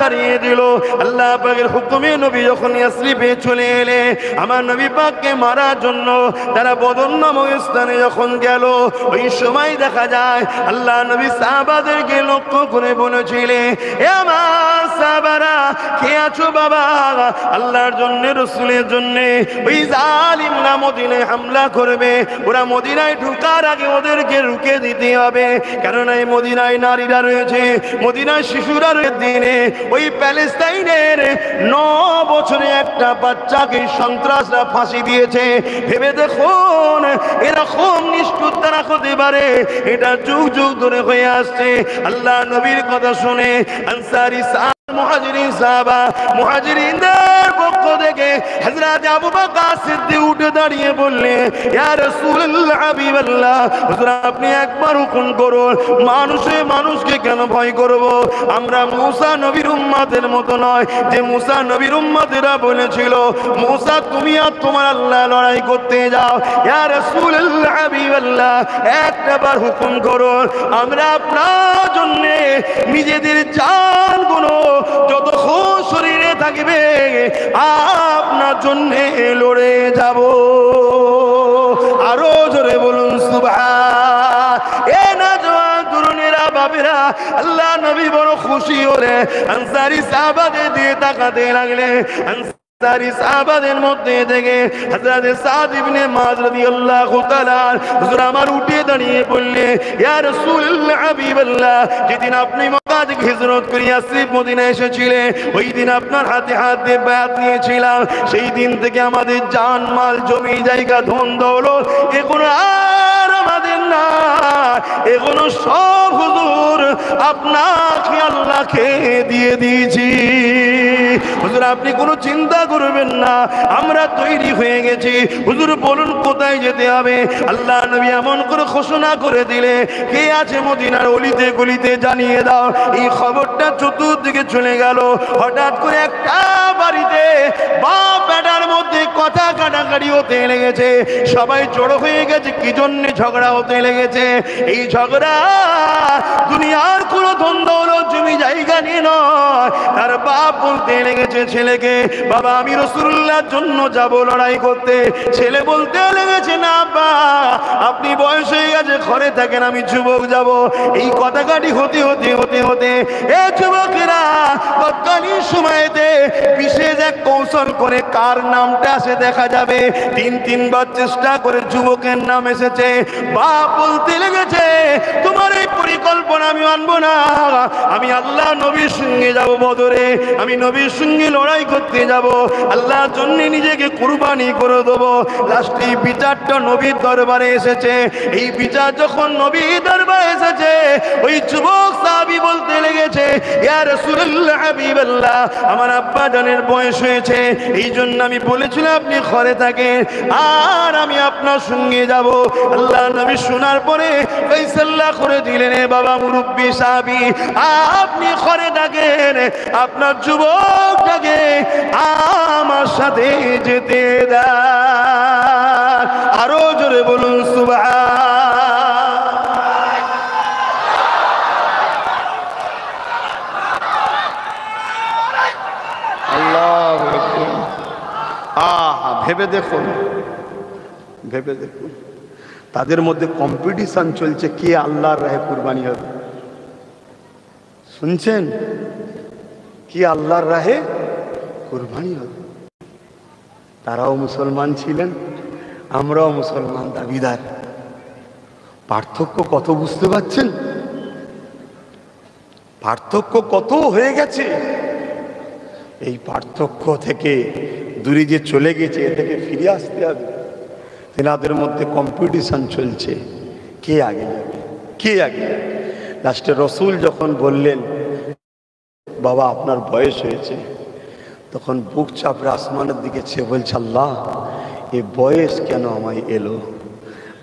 তাড়িয়ে দিল। আল্লাহ পাকের হুকুমে নবী যখন ইয়াসরিবে চলে এলে, আমার নবী পাককে মারার জন্য তারা বদর নামক স্থানে যখন গেল, ওই সময় দেখা যায় আল্লাহ নবী সাহাবাদেরকে লক্ষ্য করে বলেছিলেন, এ আমার সাহাবারা কে আছো বাবা? আল্লাহর জন্য, রাসূলের জন্য ওই জালিমরা মদিনায় হামলা করবে, ওরা মদিনায় ঢোকার আগে ওদেরকে রুখে দিতে হবে। কারণ এই মদিনায় নারীরা রয়েছে, মদিনায় শিশুরা রয়েছে। দিনে ওই প্যালেস্তাইনের 9 বছরে একটা বাচ্চাকে সন্ত্রাসরা ফাঁসি দিয়েছে। ভেবে দেখুন এরকম নিষ্ঠুর তারা হতে পারে, এটা যুগ যুগ ধরে হয়ে আসছে। আল্লাহ নবীর কথা শুনে আনসারী মুহাজিরিন সাহাবা, মুহাজিরিনদের পক্ষ থেকে হযরত আবু বকর সিদ্দিক উঠে দাঁড়িয়ে বললেন, ইয়া রাসূলুল্লাহ, হাবিবাল্লাহ, হুজুর আপনি একবার হুকুম করুন, মানুষকে কেন ভয় করব? আমরা মুসা নবীর উম্মতের মতো নয়, যে মুসা নবীর উম্মতেরা বলেছিল, মুসা তুমি আর তোমার আল্লাহ লড়াই করতে যাও। ইয়া রাসূলুল্লাহ, হাবিবাল্লাহ, একবার হুকুম করুন, আমরা আপনার জন্য নিজেদের জানগুলো যতক্ষণ শরীরে থাকবে আপনার জন্য লড়ে যাব। আরো জোরে বলুন সুবহান। এ নওজোয়ান তরুণেরা, বাবেরা, আল্লাহ নবী বড় খুশি হলে আনসারী সাহাবাদের দিয়ে তাকাতে লাগলেন। আনসারী সাহাবাদের মধ্যে থেকে হযরত সাদ ইবনে মুআয রাদিয়াল্লাহু তাআলা হুজুর আমার উঠে দাঁড়িয়ে বললেন, ইয়া রাসূলুল্লাহ, হাবিবাল্লাহ, যেদিন আপনি মক্কা থেকে হিজরত করে ইয়াসরিব মদিনায় এসেছিলেন, ওই দিন আপনার হাতে হাত দিয়ে বায়াত নিয়েছিলাম। সেই দিন থেকে আমাদের জান মাল, জমি জায়গা, ধন দৌলত এগুলো আর আমাদের না, এগুলো সব হুজুর আপনাকে আল্লাহকে দিয়ে দিয়েছি। হুজুর আপনি কোনো চিন্তা করবেন না, আমরা তৈরি হয়ে গেছি। হুজুর বলুন কোথায় যেতে হবে? আল্লাহ নবী এমন করে ঘোষণা করে দিলে, কে আছে মদিনার অলিতে গলিতে জানিয়ে দাও। এই খবরটা চতুর্দিকে চলে গেল। হঠাৎ করে একটা বাড়িতে বাপ বেটার মধ্যে কথা কাটাকাটি হতে লেগেছে। সবাই জড়ো হয়ে গেছে, কি জন্য ঝগড়া হতে লেগেছে? এই ঝগড়া দুনিয়ার কোনো ধন দৌলত, জমি জায়গা নিয়ে নয়। তার বাপ বলতে লেগেছে ছেলেকে, বাবা আমি রাসূলুল্লাহর জন্য যাব লড়াই করতে। ছেলে বলতে লেগেছে, না আব্বা আপনি বয়স হয়ে গেছে, ঘরে থাকেন, আমি যুবক যাব। এই কথাকাটি হতে হতে হতে হতে এ যুবকেরা তৎকালীন সময়তে বিশেষ এক কৌশল করে কার নামটা আসে দেখা যাবে। 3বার চেষ্টা করে যুবকের নাম এসেছে। বাপ বলতে লেগেছে, তোমার এই পরিকল্পনা আমি মানবো না, আমি আল্লাহ নবীর সঙ্গে যাব বদরে, আমি নবীর সঙ্গে লড়াই করতে যাব, আল্লাহর জন্য নিজেকে কুরবানি করে দেবো। লাস্টে বিচারটা নবীর দরবারে এসেছে। এই বিচার যখন নবীর দরবারে এসেছে, ওই যুবক সাহাবী বলতে লেগেছে, ইয়া রাসূলুল্লাহ, হাবিবাল্লাহ, আমার আব্বা জানের বয়স হয়েছে, এই জন্য আমি বলেছিলাম আপনি ঘরে থাকেন আর আমি আপনার সঙ্গে যাব। আল্লাহ নবী শোনার পরে ফয়সালা করে দিলেন, বাবা মুরব্বী সাহাবী আপনি ঘরে থাকেন, আপনার যুবকটাকে আমার সাথে যেতে দেন। আরো জোরে বলুন সুবহান। আল্লাহু আকবার। ভেবে দেখুন, ভেবে দেখুন, তাদের মধ্যে কম্পিটিশন চলছে, কে আল্লাহর রাহে কুরবানি হবে। শুনছেন? কি আল্লাহর রাহে কুরবানি হবে। তারাও মুসলমান ছিলেন, আমরাও মুসলমান দাবিদার। পার্থক্য কত বুঝতে পারছেন? পার্থক্য কত হয়ে গেছে। এই পার্থক্য থেকে দূরে যে চলে গেছে, এ থেকে ফিরে আসতে হবে। তেনাদের মধ্যে কম্পিটিশন চলছে, কে আগে যাবে, কে আগে। লাস্টে রসুল যখন বললেন, বাবা আপনার বয়স হয়েছে, তখন বুক চাপড়ে আসমানের দিকে চেয়ে বলছে, আল্লাহ এ বয়স কেন আমায় এলো?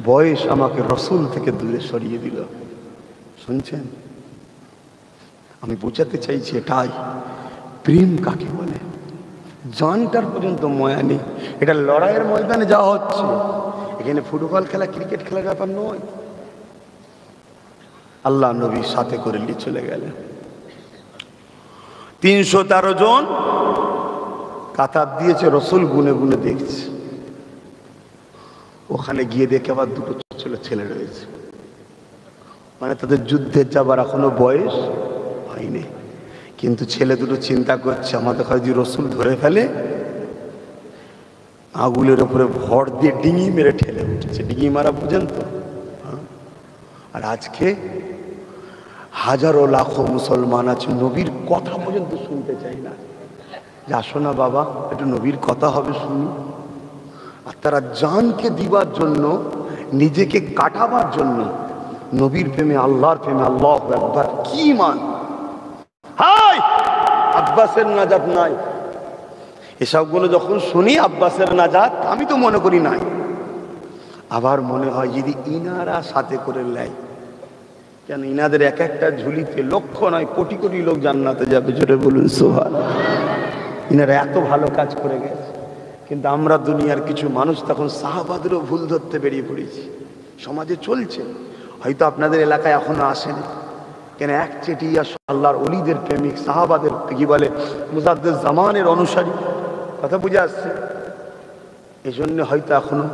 বয়স আমাকে রসুল থেকে দূরে সরিয়ে দিল। শুনছেন? আমি বোঝাতে চাইছি এটাই প্রেম কাকে বলে। জানটার পর্যন্ত ময়া নেই। এটা লড়াইয়ের ময়দানে যাওয়া হচ্ছে, এখানে ফুটবল খেলা, ক্রিকেট খেলার ব্যাপার নয়। আল্লাহ নবীর সাথে করে নিয়ে চলে গেলেন। 313 জন কাতার দিয়েছে, রসুল গুনে গুনে দেখছে। ওখানে গিয়ে দেখে আবার দুটো ছেলে রয়েছে, মানে তাদের যুদ্ধে যাবার এখনো বয়স হয়নি। কিন্তু ছেলে দুটো চিন্তা করছে, আমাদের যদি রসুল ধরে ফেলে, আগুলের উপরে ভর দিয়ে ডিঙি মেরে ঠেলে উঠেছে। ডিঙি মারা বুঝেন তো? আর আজকে হাজারো লাখো মুসলমান আছে, নবীর কথা পর্যন্ত শুনতে চাই না, যে আসো না বাবা একটু নবীর কথা হবে শুনি। আর তারা জানকে দিবার জন্য, নিজেকে কাটাবার জন্য নবীর প্রেমে, আল্লাহর প্রেমে, আল্লাহু আকবার, কি মান! হাই আব্বাসের নাজাত নাই, এসবগুলো যখন শুনি আব্বাসের নাজাত আমি তো মনে করি নাই। আবার মনে হয় যদি ইনারা সাথে করে নেয়, কেন ইনাদের এক একটা ঝুলিতে লক্ষ নয় কোটি কোটি লোক জান্নাতে যাবে, জোরে বলুন সুবহানাল্লাহ। ইনারা এত ভালো কাজ করে গেছে, কিন্তু আমরা দুনিয়ার কিছু মানুষ তখন সাহাবাদেরও ভুল ধরতে বেরিয়ে পড়েছি। সমাজে চলছে, হয়তো আপনাদের এলাকায় এখনো আসেনি, কেন একচেটিয়া আল্লাহর ওলিদের প্রেমিক, সাহাবাদের কি বলে মুজাদ্দিদ জামানের অনুসারী, কথা বুঝে আসছে, এই জন্য হয়তো এখনো,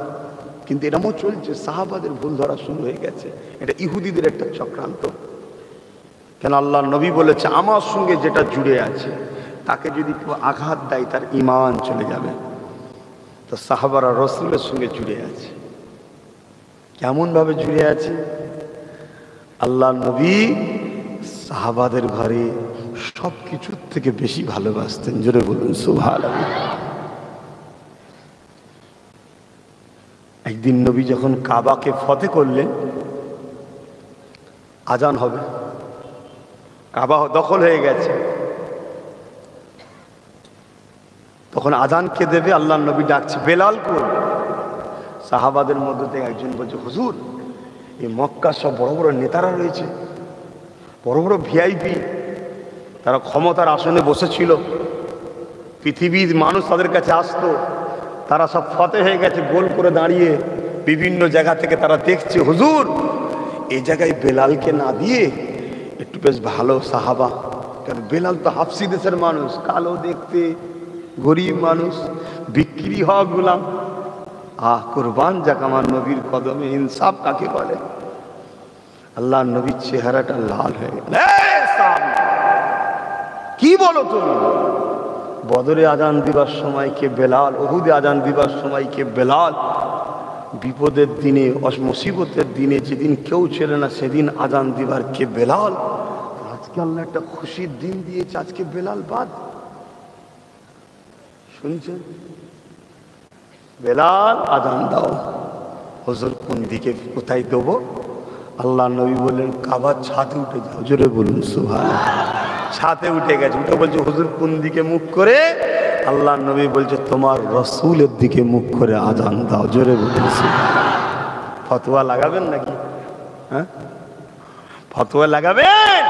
কিন্তু এরকমও চলছে, সাহাবাদের ভুল ধরা শুরু হয়ে গেছে। এটা ইহুদিদের একটা চক্রান্ত। কেন আল্লাহর নবী বলেছে, আমার সঙ্গে যেটা জুড়ে আছে তাকে যদি কেউ আঘাত দেয় তার ঈমান চলে যাবে। তো সাহাবারা রসুলের সঙ্গে জুড়ে আছে। কেমন ভাবে জুড়ে আছে? আল্লাহর নবী সাহাবাদের ঘরে সব কিছুর থেকে বেশি ভালোবাসতেন, জোরে বলুন সুবহানাল্লাহ। একদিন নবী যখন কাবাকে ফতে করলেন, আজান হবে, কাবা দখল হয়ে গেছে, তখন আজান কে দেবে? আল্লাহর নবী ডাকছে, বেলাল কই? সাহাবাদের মধ্যে থেকে একজন বলছে, হুজুর এই মক্কার সব বড় বড় নেতারা রয়েছে, বড় বড় ভিআইপি, তারা ক্ষমতার আসনে বসেছিল, পৃথিবীর মানুষ তাদের কাছে আসতো, তারা সব ফতে হয়ে গেছে, গোল করে দাঁড়িয়ে বিভিন্ন জায়গা থেকে তারা দেখছে, হুজুর এই জায়গায় বেলালকে না দিয়ে একটু বেশ ভালো সাহাবা, কারণ বেলাল তো হাফসি দেশের মানুষ, কালো দেখতে, গরিব মানুষ, বিক্রি হওয়া গোলাম, কুরবান যাক আমার নবীর কদমে, ইনসাফ কাকে বলে। আল্লাহ নবীর চেহারাটা লাল হয়ে গেল। কি বলো তুমি? বদরে আজান দিবার সময় কে বেলাল, উহুদে আজান দিবার সময় কে বেলাল, বিপদের দিনে, মুসিবতের দিনে যেদিন কেউ ছিল না সেদিন আজান দিবার কে বেলাল। আজকে আল্লাহ একটা খুশির দিন দিয়েছে, আজকে বেলাল বাদ। শুনছেন? বেলাল আজান দাও। হুজুর কোন দিকে, কোথায় দেবো? আল্লাহ নবী বললেন, কাবার ছাদে উঠে যাও, জোরে বলুন সুবহানাল্লাহ। ছাদে উঠে গেছে, উঠে বলছে, হুজুর কোন দিকে মুখ করে? আল্লাহ নবী বলছে, তোমার রসুলের দিকে মুখ করে আজান দাও, জোরে বলুন সুবহানাল্লাহ। ফতোয়া লাগাবেন নাকি? হ্যাঁ, ফতোয়া লাগাবেন?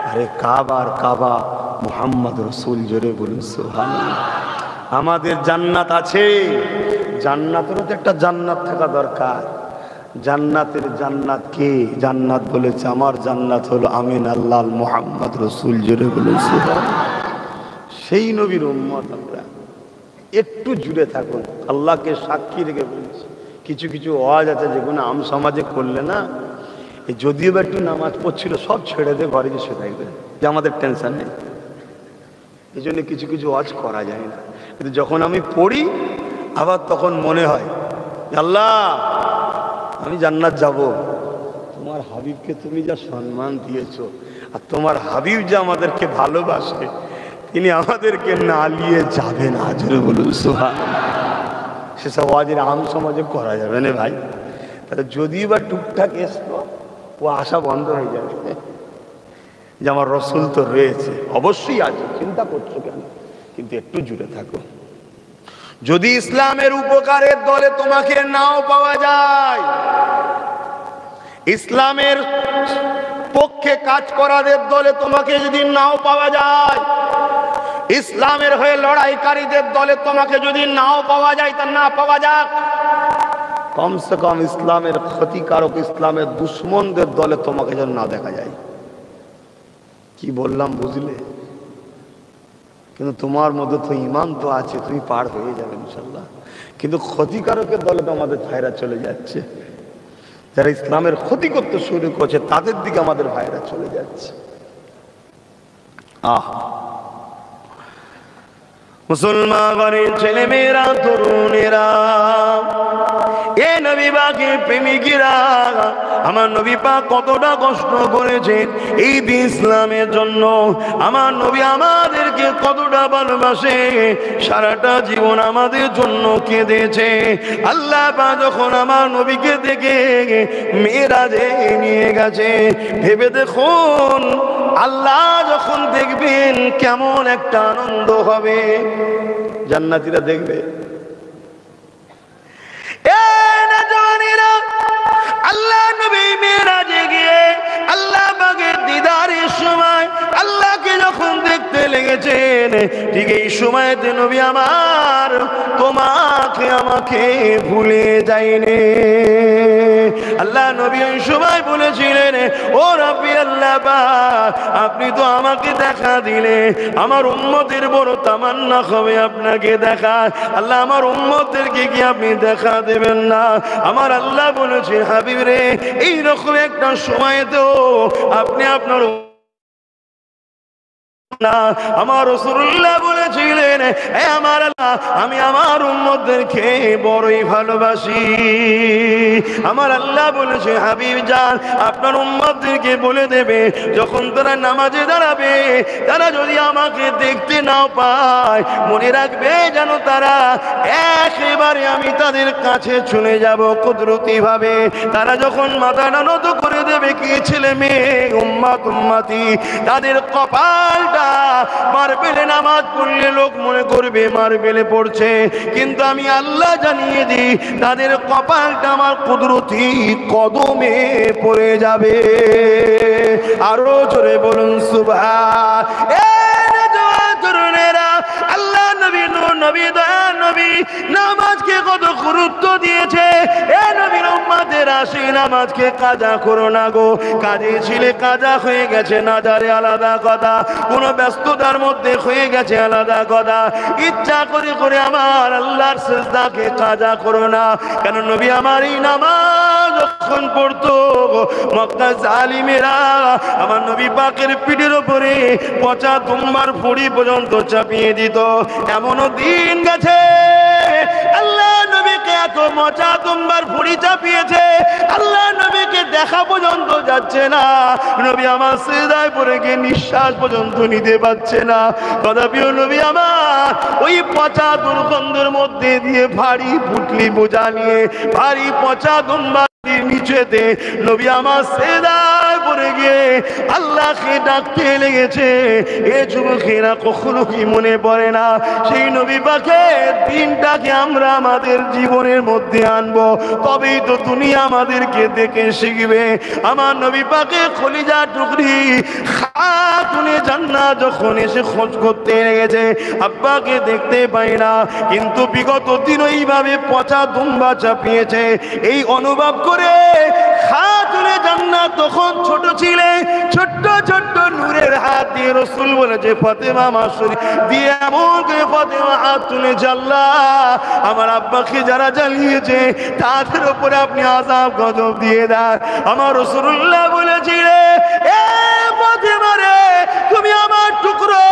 আরে কাবার কাবা মুহাম্মদ রসুল, জোরে বলুন সুবহানাল্লাহ। আমাদের জান্নাত আছে, জান্নাতেরও তো একটা জান্নাত থাকা দরকার। জান্নাতের জান্নাত কে? জান্নাত বলেছে, আমার জান্নাত হলো আমিন আল্লাহ মুহাম্মদ রসুল, জোরে বলুন সুবহানাল্লাহ। সেই নবীর উম্মত আমরা, একটু জুড়ে থাকুন। আল্লাহকে সাক্ষী রেখে বলছি, কিছু কিছু ওয়াজ আছে যেগুলো আম সমাজে করলে না, যদিও বা একটু নামাজ পড়ছিল সব ছেড়ে দিয়ে ঘরে গিয়ে শুয়ে থাকবে, যে আমাদের টেনশন নেই। এই জন্য কিছু কিছু ওয়াজ করা যায় না, কিন্তু যখন আমি পড়ি আবার তখন মনে হয়, আল্লাহ আমি জান্নাত যাব, তোমার হাবিবকে তুমি যা সম্মান দিয়েছো, আর তোমার হাবিব যে আমাদেরকে ভালোবাসে, তিনি আমাদেরকে না নিয়ে যাবে না, জোরে বলুন সুবহানাল্লাহ। সেসব ওয়াজের আম সমাজে করা যাবে না ভাই। তাহলে যদিও বা টুকটাক এসলো, ও আশা বন্ধ হয়ে যাবে যে আমার রসুল তো রয়েছে। অবশ্যই আছে, চিন্তা করছো কেন? কিন্তু একটু জুড়ে থাকো। যদি ইসলামের উপকারের দলে তোমাকে নাও পাওয়া যায়, ইসলামের পক্ষে কাজ করাদের দলে তোমাকে যদি নাও পাওয়া যায়, ইসলামের হয়ে লড়াইকারীদের দলে তোমাকে যদি নাও পাওয়া যায়, তা না পাওয়া যাক, কমসে কম ইসলামের ক্ষতিকারক, ইসলামের দুশ্মনদের দলে তোমাকে যেন না দেখা যায়। কি বললাম বুঝলে? কিন্তু তোমার মধ্যে তো ঈমান তো আছে, তুমি পার হয়ে যাবে ইনশাআল্লাহ। কিন্তু ক্ষতিকারকের দলে তো আমাদের ভাইরা চলে যাচ্ছে, যারা ইসলামের ক্ষতি করতে শুরু করছে তাদের দিকে আমাদের ভাইরা চলে যাচ্ছে। মুসলমানের ছেলে মেয়েরা, তরুণেরা, এ নবী পাকের প্রেমিকেরা, আমার নবী পাক কতটা কষ্ট করেছেন এই দিন ইসলামের জন্য। আমার নবী আমাদেরকে কতটা ভালোবাসে, সারাটা জীবন আমাদের জন্য কেঁদেছে। আল্লাহ পাক যখন আমার নবীকে দেখে মেরাজে নিয়ে গেছে, ভেবে দেখুন আল্লাহ যখন দেখবেন কেমন একটা আনন্দ হবে। জান্নাতীরা দেখবে, আল্লাহ নবী মেরাজে গিয়ে আল্লাহ পাকের দিদারের সময় আল্লাহকে যখন দেখতে লেগেছেন, ঠিক এই সময়তে নবী আমার তোমাকে আমাকে ভুলে যায়নি। আল্লাহ নবী ওই সময় বলেছিলেন, ও রাব্বি আল্লাহ পাক, আপনি তো আমাকে দেখা দিলে, আমার উম্মতের বড় তামান্না হবে আপনাকে দেখা। আল্লাহ আমার উম্মতদেরকে কি আপনি দেখা দেবেন না? আমার আল্লাহ বলেছে, হাবিব রে, এইরকম একটা সময় তো আপনি আপনার না। আমার রাসূলুল্লাহ বলেছিলেন, হে আমার আল্লাহ, আমি আমার উম্মতদেরকে বড়ই ভালোবাসি। আমার আল্লাহ বলেছে, হাবিব জান, আপনার উম্মতদেরকে বলে দেবে, যখন তারা নামাজে দাঁড়াবে, তারা যদি আমাকে দেখতে নাও পায়, মনে রাখবে যেন তারা একেবারে আমি তাদের কাছে চলে যাব কুদরতি ভাবে। তারা যখন মাথাটা নত করে দেবে, কি ছেলে মেয়ে, উম্মত উম্মতি, তাদের কপালটা মারবেলে নামাজ পড়লে লোক মনে করবে মারবেলে পড়ছে, কিন্তু আমি আল্লাহ জানিয়ে দিই, তাদের কপালটা আমার কুদরতি কদমে পড়ে যাবে। আরো জোরে বলুন সুবহান। আল্লাহ নবী, নূর নবী, দয়া নবী নামাজকে কত গুরুত্ব দিয়েছে। এ নবীর উম্মতের আসি, নামাজকে কাজা করো না গো। কাজে ছিলে কাজা হয়ে গেছে না যারে আলাদা কথা, কোন ব্যস্ততার মধ্যে হয়ে গেছে আলাদা কথা। ইচ্ছা করে করে আমার আল্লাহর সিজদাকে কাজা করো না। কেন নবী আমার এই নামাজ যখন পড়তো, মক্কা জালিমেরা আমার নবী পাকের পিঠের উপরে পচা দুম্বার ফুড়ি পর্যন্ত চাপিয়ে দিত। এমনও দিন গেছে আল্লাহ নবীকে এত মচা দুম্বার ফুড়ি চাপিয়েছে, আল্লাহ নবীকে দেখা পর্যন্ত যাচ্ছে না। নবী আমার সিজদায় পড়ে গিয়ে নিঃশ্বাস পর্যন্ত নিতে পারছে না। তথাপিও নবী আমার ওই পচা দুর্গন্ধের মধ্যে দিয়ে ভারী পুটলি বোঝা নিয়ে, ভারী পচা দুম্বার নিচেতে নবী আমার সিজদায় পড়ে গিয়ে আল্লাহকে ডাকতে লেগেছে। এ যুবকেরা কখনো কি মনে পড়ে না সেই নবী পাকের দিনটাকে আমরা আমাদের জীবনের মধ্যে আনবো, তবেই তো দুনিয়া আমাদেরকে দেখে শিখবে। আমার নবী পাকের কলিজা টুকরি খাতুনে জান্নাত যখন এসে খোঁজ করতে লেগেছে, আব্বাকে দেখতে পাই না, কিন্তু বিগত দিন এইভাবে পচা দুম্বা চাপিয়েছে। এই অনুভব করে খাতুনে জান্নাত তখন ছোট ছিলে, ছোট্ট ছোট্ট নূরের হাত দিয়ে রাসূল বলেছে, ফাতেমা মাসুরি দিয়ে এমন করে ফাতেমা হাত তুলেছে, আল্লাহ আমার আব্বাকে যারা জ্বালিয়েছে তাদের উপরে আপনি আযাব গজব দিয়ে দেন। আমার রাসূলুল্লাহ বলেছিলেন, এ ফাতেমা রে, তুমি আমার টুকরো,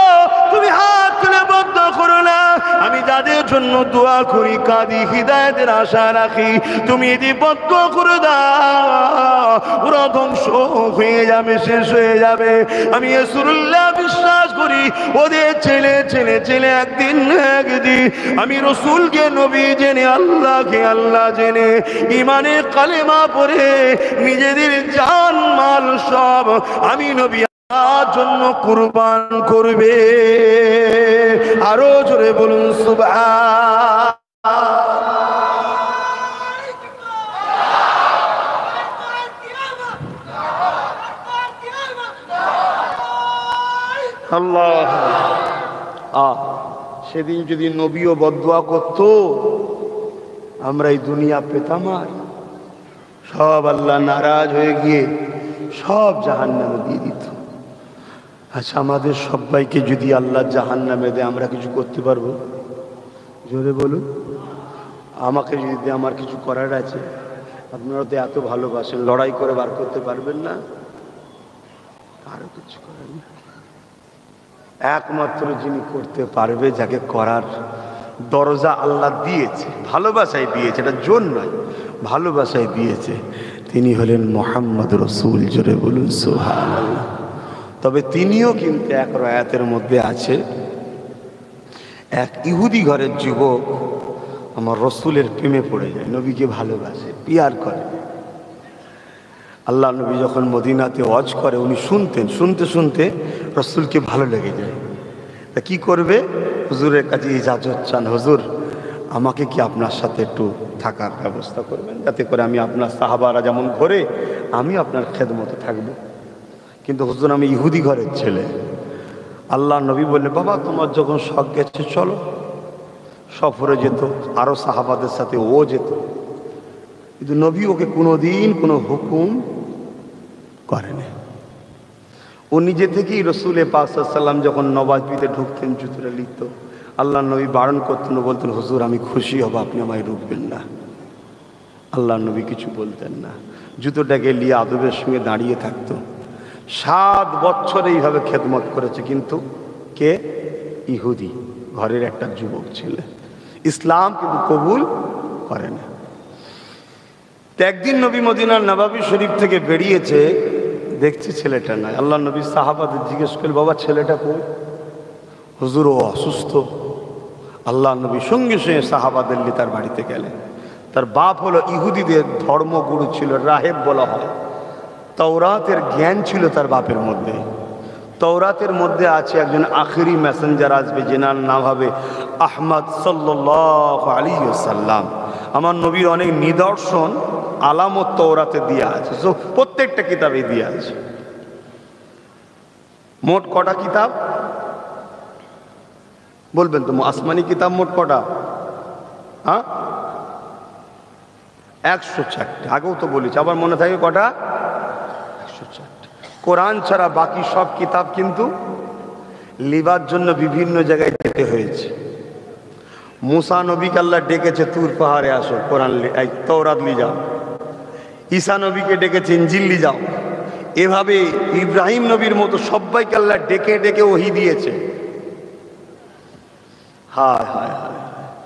তুমি হাত তুলে বন্ধ করো না। আমি যাদের জন্য দোয়া করি, কাঁদি, হিদায়াতের আশা রাখি, তুমি যদি বন্ধ করে দাও ওরা ধ্বংস হয়ে যাবে, শেষ হয়ে যাবে। আমি রাসূলুল্লাহ বিশ্বাস করি, ওদের ছেলে ছেলে ছেলে একদিন আমি রাসূলকে নবী জেনে, আল্লাহকে আল্লাহ জেনে, ইমানের কালেমা পড়ে নিজেদের জান মাল সব আমি নবী জন্য কুরবান করবে। আরো জোরে বলুন সুবহান। আল্লাহ, সেদিন যদি নবীও বদদুয়া করত, আমরা এই দুনিয়া পেতাম আর সব আল্লাহ নারাজ হয়ে গিয়ে সব জাহান্নামে দিয়ে দিত। আচ্ছা, আমাদের সবাইকে যদি আল্লাহ জাহান্নামে দেয়, আমরা কিছু করতে পারবো? জোরে বলুন। আমাকে যদি আমার কিছু করার আছে, আপনারা তো এত ভালোবাসেন, লড়াই করে বার করতে পারবেন না? আরো কিছু করেন না। একমাত্র যিনি করতে পারবে, যাকে করার দরজা আল্লাহ দিয়েছে, ভালোবাসায় দিয়েছে, এটা জোর নয়, ভালোবাসায় দিয়েছে, তিনি হলেন মুহাম্মদ রাসূল। জোরে বলুন সুবহানাল্লাহ। তবে তিনিও কিন্তু এক রায়াতের মধ্যে আছে, এক ইহুদি ঘরের যুবক আমার রসুলের প্রেমে পড়ে যায়, নবীকে ভালোবাসে, পিয়ার করে। আল্লাহ নবী যখন মদিনাতে হজ করে, উনি শুনতেন, শুনতে শুনতে রসুলকে ভালো লেগে যায়। তা কি করবে? হুজুরের কাছে ইজাজত চান, হুজুর আমাকে কি আপনার সাথে একটু থাকার ব্যবস্থা করবেন, যাতে করে আমি আপনার সাহাবারা যেমন ঘরে, আমি আপনার খেদমতে থাকবো। কিন্তু হুজুর আমি ইহুদি ঘরের ছেলে। আল্লাহ নবী বললেন, বাবা তোমার যখন শখ গেছে চলো। সফরে যেত, আরো সাহাবাদের সাথে ও যেত, কিন্তু নবী ওকে কোনোদিন কোনো হুকুম করেনি। ও নিজে থেকেই রসুল পাক সাল্লাল্লাহু আলাইহি ওয়াসাল্লাম যখন নবাজবিতে ঢুকতেন, জুতোটা লিখত, আল্লাহ নবী বারণ করতেন, বলতেন হুজুর আমি খুশি হব, আপনি আমায় রুখবেন না। আল্লাহ নবী কিছু বলতেন না, জুতোটাকে নিয়ে আদবের সঙ্গে দাঁড়িয়ে থাকতো। 7 বছর এইভাবে খেদমত করেছে, কিন্তু কে? ইহুদি ঘরের একটা যুবক ছেলে, ইসলাম কিন্তু কবুল করে না। একদিন নবী মদিনার নবাবী শরীফ থেকে বেরিয়েছে, দেখছে ছেলেটা নাই। আল্লাহ নবী সাহাবাদের জিজ্ঞেস করল, বাবা ছেলেটা কই? হুজুর ও অসুস্থ। আল্লাহ নবী সঙ্গে সঙ্গে সাহাবাদের নিয়ে তার বাড়িতে গেলেন। তার বাপ হলো ইহুদিদের ধর্মগুরু ছিল, রাহেব বলা হয়। তাওরাতের জ্ঞান ছিল তার বাপের মধ্যে। তাওরাতের মধ্যে আছে একজন আখেরি মেসেঞ্জার আসবে, যেনার নাম হবে আহমদ সাল্লাল্লাহু আলাইহি ওয়াসাল্লাম। আমার নবীর অনেক নিদর্শন আলামত তাওরাতে দেয়া আছে, প্রত্যেকটা কিতাবে দেয়া আছে। মোট কটা কিতাব বলবেন তো? আসমানি কিতাব মোট কটা? হ্যাঁ, 104। আগেও তো বলেছি, আবার মনে থাকে কটা? 104। কোরআন ছাড়া বাকি সব কিতাব কিন্তু লিবার জন্য বিভিন্ন জায়গায় যেতে হয়েছে। মুসা নবীকে আল্লাহ ডেকেছে, তুর পাহাড়ে আসো, কোরআন তাওরাত নিয়ে যাও। ঈসা নবীকে ডেকেছে, ইনজিল নিয়ে যাও। এভাবে ইব্রাহিম নবীর মতো সবাইকে আল্লাহ ডেকে ডেকে ওহী দিয়েছে। হায় হায় হায়,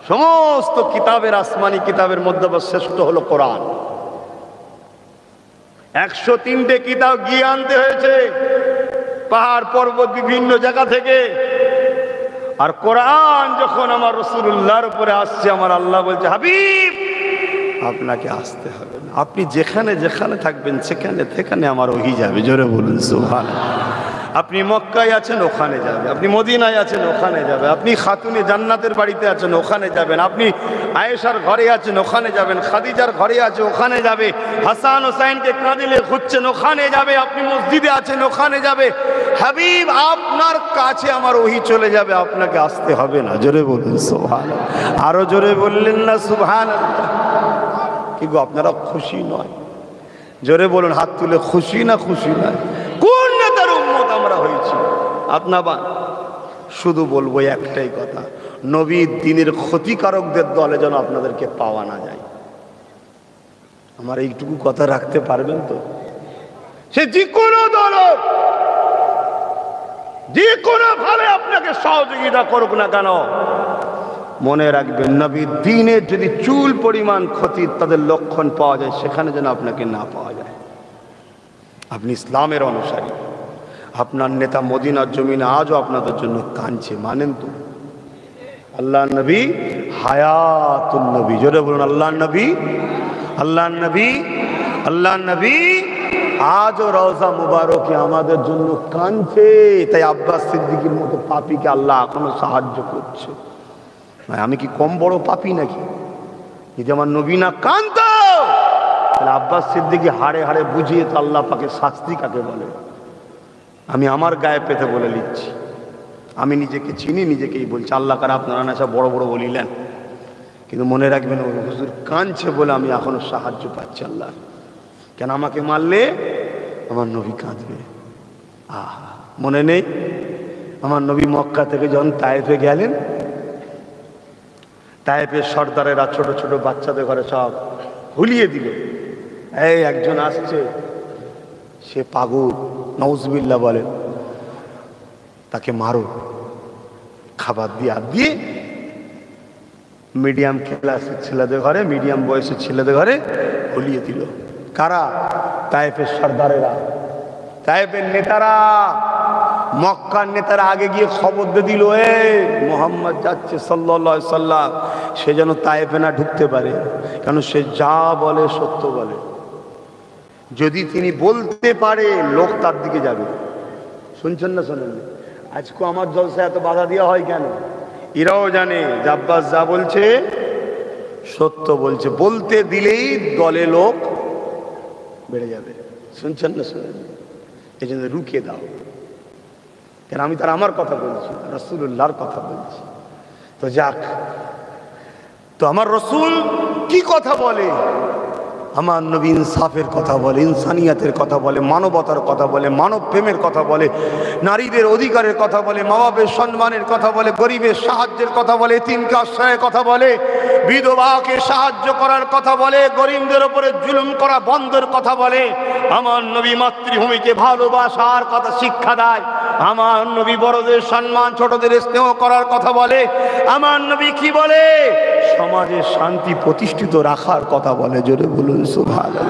সমস্ত কিতাবের, আসমানি কিতাবের মধ্যে শ্রেষ্ঠ হলো কোরআন। 103টে কিতাব গিয়ে আনতে হয়েছে পাহাড় পর্বত বিভিন্ন জায়গা থেকে। আর কোরআন যখন আমার রাসূলুল্লাহর উপরে আসছে, আমার আল্লাহ বলছে, হাবিব আপনাকে আসতে হবে না, আপনি যেখানে যেখানে থাকবেন সেখানে সেখানে আমার ওহী যাবে। জোরে বলুন সুবহানাল্লাহ। আপনি মক্কায় আছেন, ওখানে যাবে। আপনি মদিনায় আছেন, ওখানে যাবে। আপনি খাতুনে জান্নাতের বাড়িতে আছেন, ওখানে যাবেন। আপনি আয়েশার ঘরে আছেন, ওখানে যাবেন। খাদিজার ঘরে আছে, ওখানে যাবে। হাসান হোসাইনকে কাঁদিলে খুঁজছেন, ওখানে যাবে। আপনি মসজিদে আছেন, ওখানে যাবে। হাবিব আপনার কাছে আমার ওহী চলে যাবে, আপনাকে আসতে হবে না। জোরে বলুন সুবহানাল্লাহ। আরো জোরে বললেন না সুবহানাল্লাহ? কি গো, আপনারা খুশি নয়? জোরে বলুন, হাত তুলে খুশি না খুশি নয়? কোন নেতার উম্মত আমরা হয়েছি? আপনার শুধু বলবো একটাই কথা, নবীর দ্বীনের ক্ষতিকারকদের দলে যেন আপনাদেরকে পাওয়া না যায়। আমার এইটুকু কথা রাখতে পারবেন তো? সে যে কোনো দল, যে কোনো ভাবে আপনাকে সহযোগিতা করুক না কেন, মনে রাখবেন নবীর দ্বীনের যদি চুল পরিমাণ ক্ষতি তাদের লক্ষণ পাওয়া যায়, সেখানে যেন আপনাকে না পাওয়া যায়। আপনি ইসলামের অনুসারী, আপনার নেতা মদিনার জমিনে আজও আপনাদের জন্য কাঁদছে, মানেন তো? আল্লাহ নবী হায়াতুন নবী। জোরে বলুন আল্লাহ নবী, আল্লাহ নবী, আল্লাহ নবী আজও রওজা মুবারকে আমাদের জন্য কাঁদছে। তাই আব্বাস সিদ্দিকীর মতো পাপীকে আল্লাহ এখনো সাহায্য করছে। আমি কি কম বড় পাপী নাকি? যদি আমার নবী না কাঁদতো, তাহলে আব্বাস সিদ্দিকী হাড়ে হাড়ে বুঝিয়ে তো আল্লাহ পাকে শাস্তি কাকে বলে। আমি আমার গায়ে পেতে বলে নিচ্ছি, আমি নিজেকে চিনি, নিজেকেই বলছি। আল্লাহ কার আপনারা না সব বড় বড় বলিলেন, কিন্তু মনে রাখবেন ও হুজুর কাঁদছে বলে আমি এখনো সাহায্য পাচ্ছি আল্লাহ। কেন আমাকে মারলে আমার নবী কাঁদবে। আহা, মনে নেই? আমার নবী মক্কা থেকে যখন তায়েফে গেলেন, তায়েফের সর্দারেরা ছোট ছোট বাচ্চাদের ঘরে সব হুলিয়ে দিল। এই একজন আসছে, সে পাগল, নাউজুবিল্লাহ বলেন, তাকে মারো, খাবার দিয়ে হাত দিয়ে মিডিয়াম ক্লাসের ছেলেদের ঘরে, মিডিয়াম বয়সের ছেলেদের ঘরে হুলিয়ে দিল। কারা? তায়েফের সর্দারেরা, তায়েফের নেতারা, মক্কার নেতারা আগে গিয়ে খবর দিয়ে দিল, মোহাম্মদ যাচ্ছে সাল্লাল্লাহু আলাইহি সাল্লাম, সে যেন তায়েফে না ঢুকতে পারে, কারণ সে যা বলে সত্য বলে। যদি তিনি বলতে পারে লোক তার দিকে যাবে। শুনছেন না শোনেন? আজকে আমার জলসা এত বাধা দেওয়া হয় কেন? এরাও জানে যে আব্বাস যা বলছে সত্য বলছে, বলতে দিলেই দলে লোক বেড়ে যাবে। শুনছেন না শোনেন? এই জন্য রুকিয়ে দাও, কেন আমি তার আমার কথা বলছি, রাসূলুল্লাহর কথা বলছি। তো যাক, তো আমার রসুল কি কথা বলে? আমার নবী ইনসাফের কথা বলে, ইনসানিয়াতের কথা বলে, মানবতার কথা বলে, মানব প্রেমের কথা বলে, নারীদের অধিকারের কথা বলে, মা বাপের সম্মানের কথা বলে, গরিবের সাহায্যের কথা বলে, এতিমকে আশ্রয়ের কথা বলে, বিধবাকে সাহায্য করার কথা বলে, গরিবদের উপরে জুলুম করা বন্ধের কথা বলে। আমার নবী মাতৃভূমিকে ভালোবাসার কথা শিক্ষা দেয়। আমার নবী বড়দের সম্মান, ছোটদের স্নেহ করার কথা বলে। আমার নবী কি বলে? সমাজের শান্তি প্রতিষ্ঠিত রাখার কথা বলে। জোরে বলুন সুবহানাল্লাহ।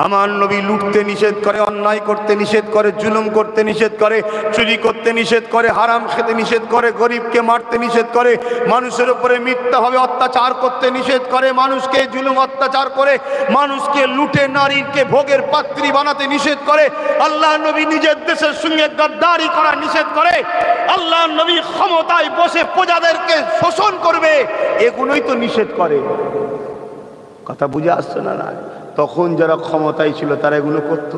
আমার নবী লুটতে নিষেধ করে, অন্যায় করতে নিষেধ করে, জুলুম করতে নিষেধ করে, চুরি করতে নিষেধ করে, হারাম খেতে নিষেধ করে, গরিবকে মারতে নিষেধ করে, মানুষের উপরে মিথ্যাভাবে অত্যাচার করতে নিষেধ করে, মানুষকে জুলুম অত্যাচার করে, মানুষকে লুটে নারীকে ভোগের পাত্রী বানাতে নিষেধ করে। আল্লাহ নবী নিজের দেশের সঙ্গে গাদ্দারি করা নিষেধ করে। আল্লাহ নবী ক্ষমতায় বসে প্রজাদেরকে শোষণ করবে, এগুলোই তো নিষেধ করে। কথা বুঝে আসছে না? না, তখন যারা ক্ষমতায় ছিল তারা এগুলো করত,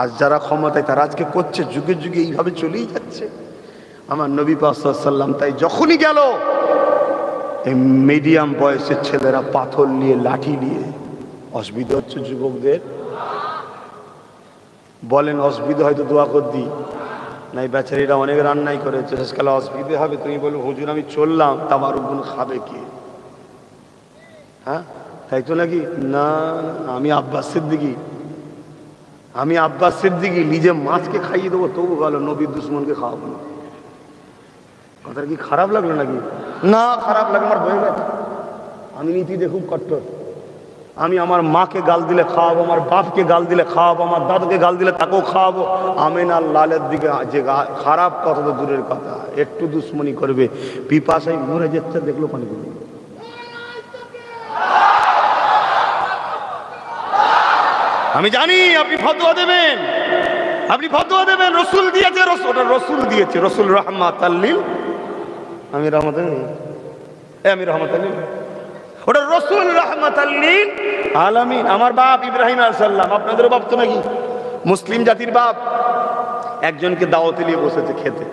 আজ যারা ক্ষমতায় তারা আজকে করছে, যুগে যুগে এইভাবে চলেই যাচ্ছে। আমার নবী পাক সাল্লাল্লাহু আলাইহি ওয়াসাল্লাম তাই যখনই গেল, এই মিডিয়াম বয়সের ছেলেরা পাথর নিয়ে, লাঠি নিয়ে, অসুবিধা হচ্ছে যুবকদের, বলেন অসুবিধা হয়তো দোয়া কর দিই নাই, বেচারিরা অনেক রান্নাই করেছে, শেষকালে অসুবিধা হবে, তুমি বলবো হুজুর আমি চললাম, তামার গুণ খাবে কে? হ্যাঁ, তাই তো নাকি? না, আমি আব্বাস সিদ্দিকী, আমি আব্বাস সিদ্দিকী নিজে মাছকে খাইয়ে দেবো তবু ভালো, নবীর দুশ্মনকে খাওয়াবো না। কথাটা কি খারাপ লাগলো নাকি? না, খারাপ লাগে, আমার হয়ে গেছে। আমি নীতিতে খুব কট্টর। আমি আমার মাকে গাল দিলে খাওয়াবো, আমার বাপকে গাল দিলে খাওয়াবো, আমার দাদুকে গাল দিলে তাকেও খাওয়াবো। আমিন আর লালের দিকে যে খারাপ কথা তো দূরের কথা, একটু দুশ্মনী করবে, পিপাসায় মরে যাচ্ছে, দেখলো পানি করবে। আমি জানি আপনি ফতোয়া দেবেন, আপনি ফতোয়া দেবেন, রসুল দিয়েছে, রসুল দিয়েছে, রসুল রাহমাতাল লিল, আমি রহমাতাল লিল, আমি রহমাতাল লিল, ওটা রসুল রাহমাতাল লিল আলামিন। আমার বাপ ইব্রাহিম আলাইহিস সালাম, আপনাদেরও বাপ তো নাকি, মুসলিম জাতির বাপ, একজনকে দাওয়াতে নিয়ে বসেছে খেতে।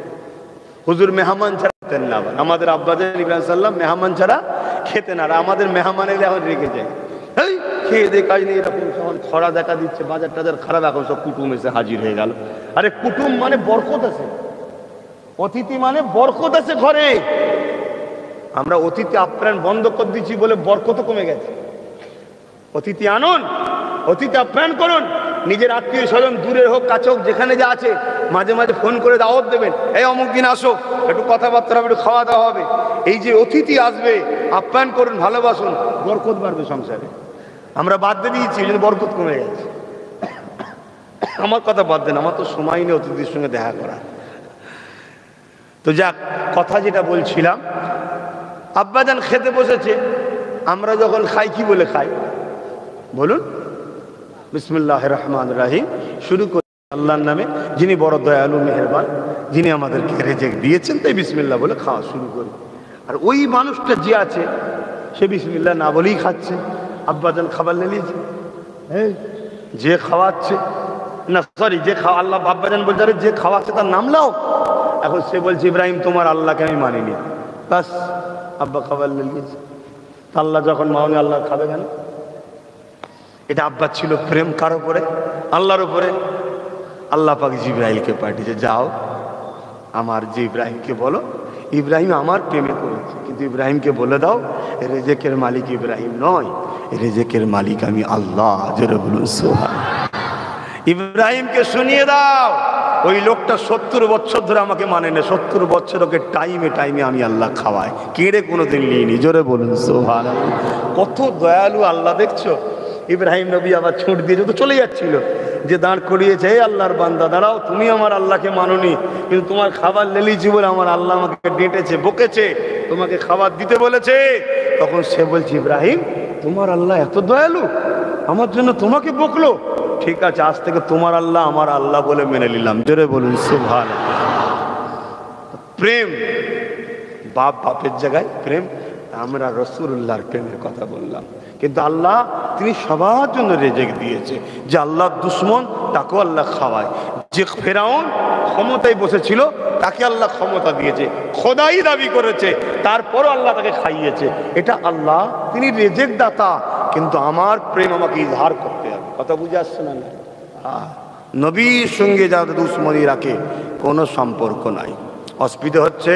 হুজুর মেহমান ছাড়া খেতেন না। আমাদের আব্বাজান ইব্রাহিম সাল্লাম মেহমান ছাড়া খেতেন, আর আমাদের মেহমান এলে এখন রেগে যায়, এই খেয়ে দে কাজ নেই, এরকম যখন খরা দেখা দিচ্ছে, বাজার টাজার খারাপ, এখন সব কুটুম এসে হাজির হয়ে গেল। আরে কুটুম মানে বরকত আছে, অতিথি মানে বরকত আছে ঘরে। আমরা অতিথি আপ্যায়ন বন্ধ করে দিচ্ছি বলে বরকত কমে গেছে। অতিথি আনুন, অতিথি আপ্যায়ন করুন, নিজের আত্মীয় স্বজন দূরের হোক কাছে হোক, যেখানে যা আছে মাঝে মাঝে ফোন করে দাওয়াত দেবেন, এই অমুক দিন আসো, একটু কথাবার্তা হবে, একটু খাওয়া দাওয়া হবে। এই যে অতিথি আসবে, আপ্যায়ন করুন, ভালোবাসুন, বরকত বাড়বে সংসারে। আমরা বাদ দিয়ে দিয়েছি, যদি বরকত কমে গেছে। আমার কথা বাদ দেন, আমার তো সময় নেই অতিথির সঙ্গে দেখা করার। তো যাক, কথা যেটা বলছিলাম, আব্বাজান খেতে বসেছে, আমরা যখন খাই কি বলে খাই বলুন? বিসমিল্লাহির রহমানির রহিম শুরু করি আল্লাহর নামে, যিনি বড় দয়ালু মেহেরবান, যিনি আমাদেরকে রিজিক দিয়েছেন, তাই বিসমিল্লাহ বলে খাওয়া শুরু করি। আর ওই মানুষটা যে আছে সে বিসমিল্লাহ না বলেই খাচ্ছে। আব্বাজান খাবার নিয়েছে, যে খাওয়াচ্ছে না, সরি, যে খাওয়া, আল্লাহ আব্বাজান বলছে আরে যে খাওয়াচ্ছে তার নাম লাও। এখন সে বলছে ইব্রাহিম তোমার আল্লাহকে আমি মানিনি, বাস আব্বা খাবার নিয়েছে। আল্লাহ যখন মাওনি, আল্লাহ খাবে কেন? এটা আব্বার ছিল প্রেম কার উপরে? আল্লাহর উপরে। আল্লাহ পাক জিবরাইলকে পাঠিয়েছে, যাও আমার যে ইব্রাহিমকে বলো, ইব্রাহিম আমার প্রেমে করেছে, কিন্তু ইব্রাহিমকে বলে দাও রেজেকের মালিক ইব্রাহিম নয়, রেজেকের মালিক আমি আল্লাহ। জোরে বলুন সুবহানাল্লাহ। ইব্রাহিমকে শুনিয়ে দাও, ওই লোকটা 70 বছর ধরে আমাকে মানে না, 70 বছর ওকে টাইমে টাইমে আমি আল্লাহ খাওয়াই, কেড়ে কোনোদিন নিইনি। জোরে বলুন সুবহানাল্লাহ। কত দয়ালু আল্লাহ দেখছো। ইব্রাহিম নবী আবার ছুট দিয়ে তো চলে যাচ্ছিল, যে দাঁড় করিয়েছে, হে আল্লাহর বান্দা দাঁড়াও, তুমি আমার আল্লাহকে মানোনি, কিন্তু তোমার খাবার লেলিছি বলে আমার আল্লাহ আমাকে ডেটেছে, বকেছে, তোমাকে খাবার দিতে বলেছে। তখন সে বলছে, ইব্রাহিম তোমার আল্লাহ এত দয়ালু, আমার জন্য তোমাকে বকলো, ঠিক আছে আজ থেকে তোমার আল্লাহ আমার আল্লাহ বলে মেনে নিলাম। জোরে বলুন সুবহানাল্লাহ। প্রেম, বাপ বাপের জায়গায় প্রেম। আমরা রাসূলুল্লাহর প্রেমের কথা বললাম, কিন্তু আল্লাহ তিনি সবার জন্য রেজেক দিয়েছে। যে আল্লাহর দুশ্মন তাকেও আল্লাহ খাওয়ায়, যে ফেরাউন ক্ষমতায় বসেছিল তাকে আল্লাহ ক্ষমতা দিয়েছে, খোদাই দাবি করেছে, তারপরও আল্লাহ তাকে খাইয়েছে। এটা আল্লাহ, তিনি রেজেক দাতা, কিন্তু আমার প্রেম আমাকে ইজহার করতে হবে। কথা বুঝে আসছে না? নবীর সঙ্গে যাদের দুশ্মনী রাখে কোনো সম্পর্ক নাই। অসুবিধা হচ্ছে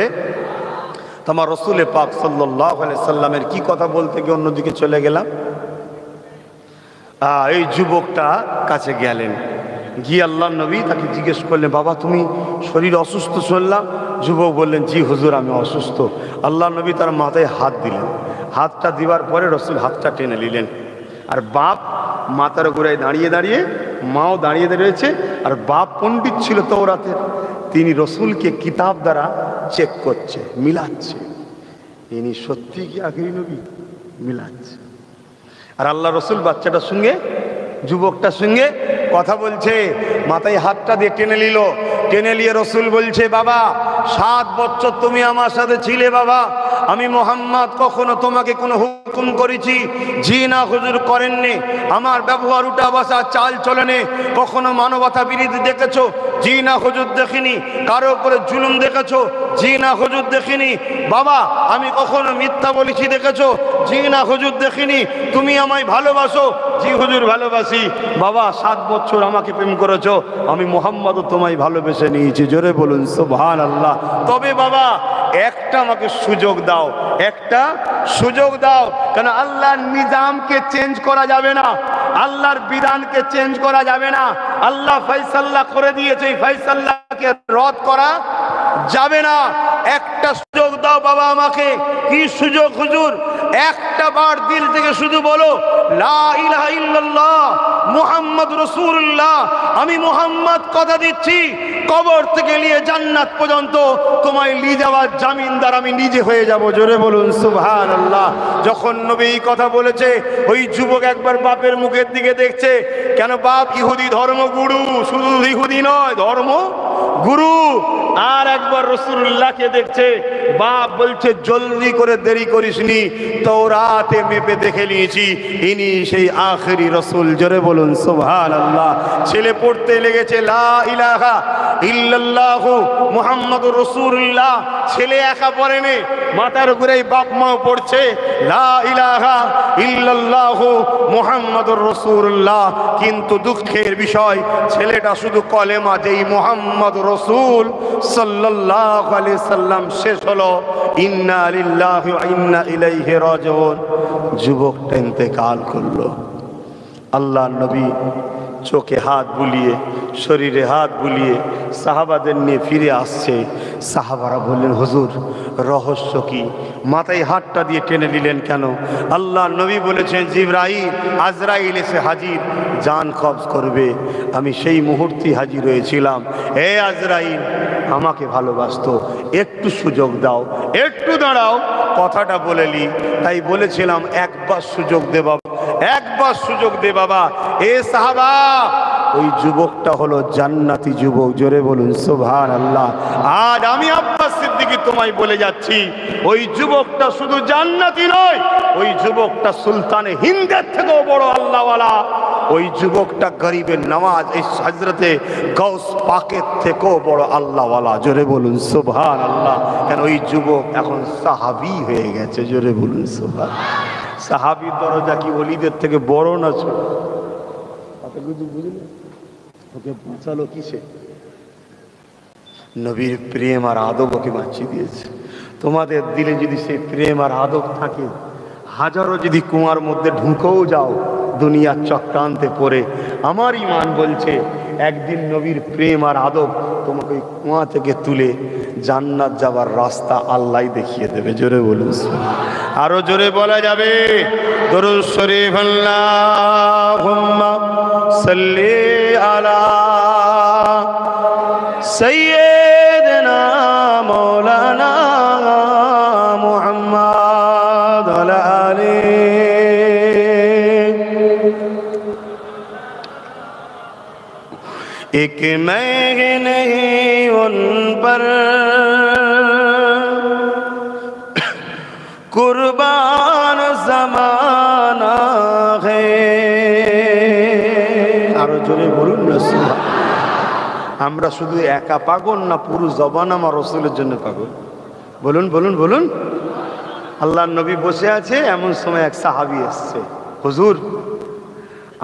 তোমার রসুল পাক সাল্লাল্লাহু আলাইহি সাল্লামের কি কথা বলতে গিয়ে অন্যদিকে চলে গেলাম। এই যুবকটা কাছে গেলেন, গিয়ে আল্লাহ নবী তাকে জিজ্ঞেস করলেন, বাবা তুমি শরীর অসুস্থ শুনলাম। যুবক বললেন, জি হুজুর আমি অসুস্থ। আল্লাহ নবী তার মাথায় হাত দিলেন, হাতটা দিবার পরে রসুল হাতটা টেনে নিলেন। আর বাপ মাথার গোড়ায় দাঁড়িয়ে দাঁড়িয়ে, মাও দাঁড়িয়ে রয়েছে, আর বাপ পণ্ডিত ছিল তওরাতের, তিনি রসুলকে কিতাব দ্বারা চেক করছে, মিলাচ্ছে, ইনি সত্যি কি আখেরি নবী, মিলাচ্ছে। আর আল্লাহ রসুল বাচ্চাটার সঙ্গে, যুবকটার সঙ্গে কথা বলছে, মাথায় হাতটা দিয়ে টেনে নিল। টেনে নিয়ে রসুল বলছে, বাবা 7 বছর তুমি আমার সাথে ছিলে বাবা, আমি মোহাম্মদ কখনো তোমাকে কোনো হুকুম করেছি? জি না হুজুর করেননি। আমার ব্যবহার উঠা বসা চাল চলনে কখনো মানবতা বিরোধী দেখেছো? জি না হুজুর দেখিনি। কারো উপরে জুলুম দেখেছো? জি না হুজুর দেখিনি। বাবা আমি কখনো মিথ্যা বলেছি দেখেছো? জি না হুজুর দেখিনি। তুমি আমায় ভালোবাসো? জি হুজুর ভালোবাসি। বাবা 7 বছর আমাকে প্রেম করেছো, আমি মোহাম্মদও তোমায় ভালোবেসে নিয়েছি। জোরে বলুন সুবহানাল্লাহ। তবে বাবা একটা আমাকে সুযোগ দাও, একটা সুযোগ দাও, কেন আল্লাহর নিজামকে চেঞ্জ করা যাবে না, আল্লাহর বিধানকে চেঞ্জ করা যাবে না। আল্লাহ ফয়সালা করে দিয়েছে, এই ফয়সালাকে রদ করা যাবে না। একটা সুযোগ দাও বাবা আমাকে। কি সুযোগ হুজুর? একটা বার দিল থেকে শুধু বলো লা ইলাহা ইল্লাল্লাহ মুহাম্মদ রাসূলুল্লাহ। আমি মুহাম্মদ কথা দিচ্ছি, কবর থেকে নিয়ে জান্নাত পর্যন্ত তোমায় নিয়ে যাওয়ার জামিনদার আমি নিজে হয়ে যাব। জোরে বলুন সুবহানাল্লাহ। যখন নবী কথা বলেছে, ওই যুবক একবার বাপের মুখের দিকে দেখছে, কেন বাপ ইহুদি ধর্মগুরু, শুধু ইহুদি নয় ধর্ম গুরু। আর একবার রাসূলুল্লাহকে দেখছে, বাপ বলছে জলদি করে দেরি করিসনি, তাওরাতে মেপে দেখে নিয়েছি ইনি সেই আখেরি রাসূল। জোরে বলুন সুবহানাল্লাহ। ছেলে পড়তে লেগেছে লা ইলাহা ইল্লাল্লাহু মুহাম্মাদুর রাসূলুল্লাহ। ছেলে একা পড়েনি, মাথার উপরে বাপ মাও পড়ছে লা ইলাহা ইল্লাল্লাহু মুহাম্মাদুর রাসূলুল্লাহ। কিন্তু দুঃখের বিষয়, ছেলেটা শুধু কলেমা যেই মুহাম্মদ রাসূল সাল্লাল্লাহু আলাইহি সাল্লাম শেষ হলো ইন্না লিল্লাহি ওয়া ইন্না ইলাইহি রাজিউন, যুবকটা ইন্তেকাল করলো। আল্লাহ নবী চোখে হাত বুলিয়ে, শরীরে হাত বুলিয়ে সাহাবাদের নিয়ে ফিরে আসছে। সাহাবারা বললেন, হুজুর রহস্য কি? মাথায় হাতটা দিয়ে টেনে নিলেন কেন? আল্লাহ নবী বলেছেন, জিবরাইল আজরাইল এসে হাজির, জান কবজ করবে। আমি সেই মুহূর্তে হাজির হয়েছিলাম। হে আজরাইল আমাকে ভালোবাসতো, একটু সুযোগ দাও, একটু দাঁড়াও, কথাটা বলেলি। তাই বলেছিলাম একবার সুযোগ দে বাবা, একবার সুযোগ দে বাবা। এ সাহাবা, ওই যুবকটা হলো জান্নাতি যুবক। জোরে বলুন সুবহানাল্লাহ। আজ আমি আব্বাস সিদ্দিকী তোমায় বলে যাচ্ছি, ওই যুবকটা শুধু জান্নাতি নয়, ওই যুবকটা সুলতানে হিন্দের থেকেও বড় আল্লাহওয়ালা। ওই যুবকটা গরিবের নওয়াজ, এই হযরতে গাউস পাকের থেকেও বড় আল্লাহওয়ালা। জোরে বলুন সুবহানাল্লাহ। কেন ওই যুবক এখন সাহাবী হয়ে গেছে। জোরে বলুন সুবহানাল্লাহ। সাহাবীর দরজা কি ওলিদের থেকে বড় না ছোট? কথা কিছু বুঝলেন? ওকে পৌঁছালো কিসে? নবীর প্রেম আর আদব ওকে বাঁচিয়ে দিয়েছে। তোমাদের দিলে যদি সেই প্রেম আর আদব থাকে, হাজারো যদি কুয়ার মধ্যে ঢুকেও যাও দুনিয়ার চক্রান্তে পড়ে, আমার ঈমান বলছে একদিন নবীর প্রেম আর আদব তোমাকে ওই কুয়া থেকে তুলে জান্নাত যাবার রাস্তা আল্লাহ দেখিয়ে দেবে। জোরে বলুন, আরো জোরে বলা যাবে দরুদ শরীফ আল্লাহুম্মা সাল্লি আলা সাইয়্যিদিনা মাওলানা মুহাম্মদ ওয়া আলিহি। एक मैं नहीं उन पर कुर्बान ज़माना है। আরো জোরে বলুন না সুবহান। আমরা শুধু একা পাগল না, পুরো জবান আমার রাসূলের জন্য পাগল। বলুন বলুন বলুন। আল্লাহর নবী বসে আছে, এমন সময় এক সাহাবী এসছে, হুজুর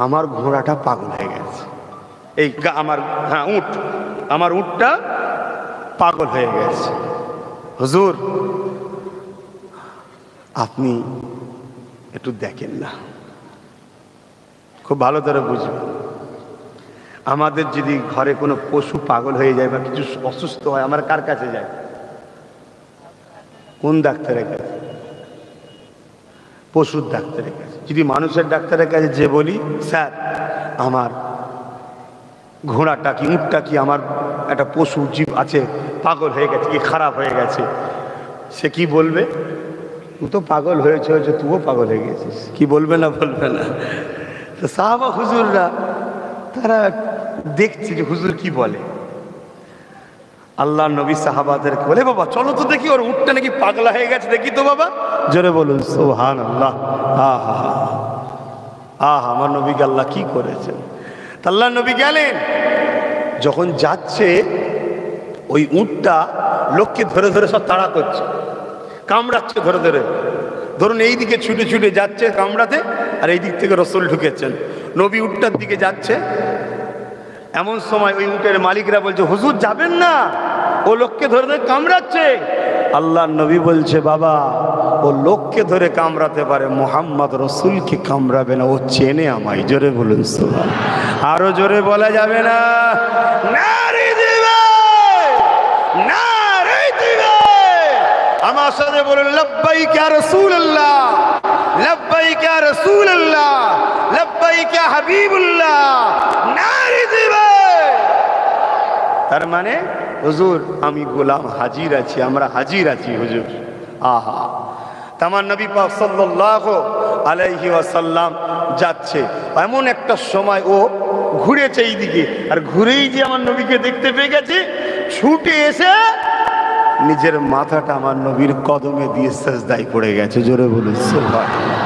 আমার ঘোড়াটা পাগল হয়ে গেছে, এই আমার উট, আমার উটটা পাগল হয়ে গেছে, হুজুর আপনি একটু দেখেন না। খুব ভালো করে বুঝবেন, আমাদের যদি ঘরে কোনো পশু পাগল হয়ে যায় বা কিছু অসুস্থ হয়, আমরা কার কাছে যাই? কোন ডাক্তারের কাছে? পশুর ডাক্তারের কাছে। যদি মানুষের ডাক্তারের কাছে যে বলি, স্যার আমার ঘোড়াটা কি উটটা কি আমার একটা পশু জীব আছে পাগল হয়ে গেছে, কি খারাপ হয়ে গেছে, সে কি বলবে? তুই তো পাগল হয়েছে, তুইও পাগল হয়ে গেছিস। কি বলবে না? বলবে না? তো সাহাবা হুজুররা তারা দেখছে যে হুজুর কি বলে। আল্লাহ নবী সাহাবাদেরকে বলে, বাবা চলো তো দেখি ওর উটটা নাকি পাগলা হয়ে গেছে, দেখি তো বাবা। জোরে বলুন সুবহানাল্লাহ। আহা আহা, আমার নবীকে আল্লাহ কি করেছেন। আল্লাহ নবী গেলেন, যখন যাচ্ছে ওই উটটা লোককে ধরে ধরে সব তাড়া করছে, কামড়াচ্ছে ধরে ধরে। ধরুন এই দিকে ছুটে ছুটে যাচ্ছে কামড়াতে, আর এই দিক থেকে রাসূল ঢুকেছেন, নবী উটটার দিকে যাচ্ছে। এমন সময় ওই উটের মালিকরা বলছে, হুজুর যাবেন না, ও লোককে ধরে ধরে কামড়াচ্ছে। আল্লাহ নবী বলছে, বাবা ও লোককে ধরে কামড়াতে পারে, মুহাম্মদ রাসূলকে কামড়াবে না, ও চেনে আমায়। জোরে বলুন সুবহান। আরো জোরে বলা যাবে না? নারে দিবে, নারে দিবে। আমার সাথে বলুন, লব্বাইক ইয়া রাসূলুল্লাহ, লব্বাইক ইয়া রাসূলুল্লাহ, লব্বাইক ইয়া হাবিবুল্লাহ। নারে দিবে। তার মানে হুজুর আমি গোলাম হাজির আছি, আমরা হাজির আছি হুজুর। আহা, আমার নবী পাক সাল্লাল্লাহু আলাইহি ওয়াসাল্লাম যাচ্ছে, এমন একটা সময় ও ঘুরেছে এই দিকে, আর ঘুরেই যে আমার নবীকে দেখতে পেয়ে গেছে, ছুটে এসে নিজের মাথাটা আমার নবীর কদমে দিয়ে সিজদায় পড়ে গেছে। জোরে বলুন সুবহানাল্লাহ।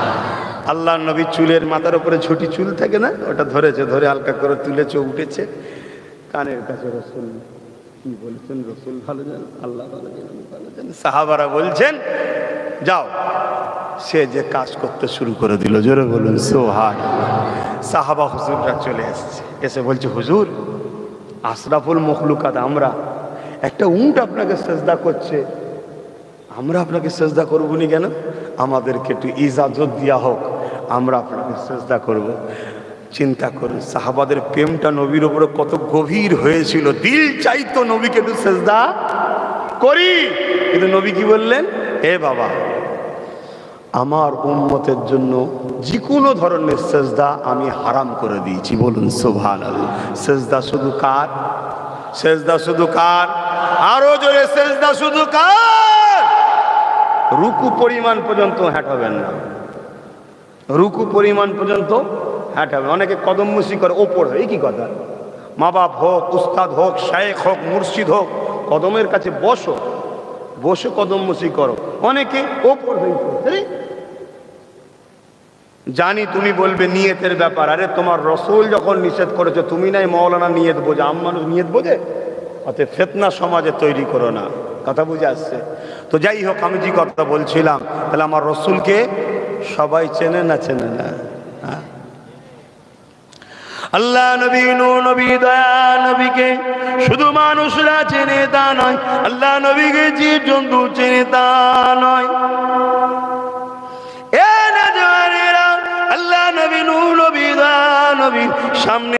আল্লাহর নবী চুলের মাথার উপরে ছোটি চুল থাকে না, ওটা ধরেছে, ধরে হালকা করে তুলেছে, উঠেছে কানের কাছে। রাসূল কি বলেছেন রাসূল ভালো জানেন, আল্লাহ ভালো জানেন, ভালো জানেন। সাহাবারা বলছেন যাও, সে যে কাজ করতে শুরু করে দিল। জোরে বলুন সুবহানাল্লাহ। সাহাবা হুজুররা চলে এসেছে, এসে বলছে, হুজুর আশরাফুল মখলুকাত আমরা, একটা উট আপনাকে সিজদা করছে, আমরা আপনাকে সিজদা করবো নি কেন? আমাদেরকে একটু ইজাজত দেওয়া হোক, আমরা আপনাকে সিজদা করব। চিন্তা করুন, সাহাবাদের প্রেমটা নবীর উপরে কত গভীর হয়েছিল। দিল চাইতো নবীকে একটু সিজদা করি, কিন্তু নবী কি বললেন? হে বাবা, আমার উম্মতের জন্য যে কোনো ধরনের সিজদা আমি হারাম করে দিয়েছি। বলুন সুবহানাল্লাহ। সিজদা শুধু কার? সিজদা শুধু কার? আরো জোরে, সিজদা শুধু কার? রুকু পরিমাণ পর্যন্ত হাঁটাবেন না, রুকু পরিমাণ পর্যন্ত হাঁটাবেন। অনেকে কদম মুসি করে ওপর, এই কি কথা? মা বাপ হোক, উস্তাদ হোক, শায়েখ হোক, মুর্শিদ হোক, কদমের কাছে বসো, বসে কদম মুসি করো। অনেকে ওপর হয়েছে। জানি তুমি বলবে নিয়তের ব্যাপার, আরে তোমার রাসূল যখন নিষেধ করেছে, তুমি নাই মাওলানা নিয়ত বোঝে, আম মানুষ নিয়ত বোঝে? অতএব ফিতনা সমাজে তৈরি করো না। কথা বুঝে আসছে তো? যাই হোক, আমি যে কথা বলছিলাম, তাহলে আমার রাসূলকে সবাই চেনে না চেনে না? আল্লাহ নবী নূহ নবী দয়া নবীকে শুধু মানুষরা চেনে তা নয়, আল্লাহ নবীকে জীব জন্তু চেনে তা নয়। এ নওজওয়ানেরা, আল্লাহ নবী নূহ নবী দয়া নবীর সামনে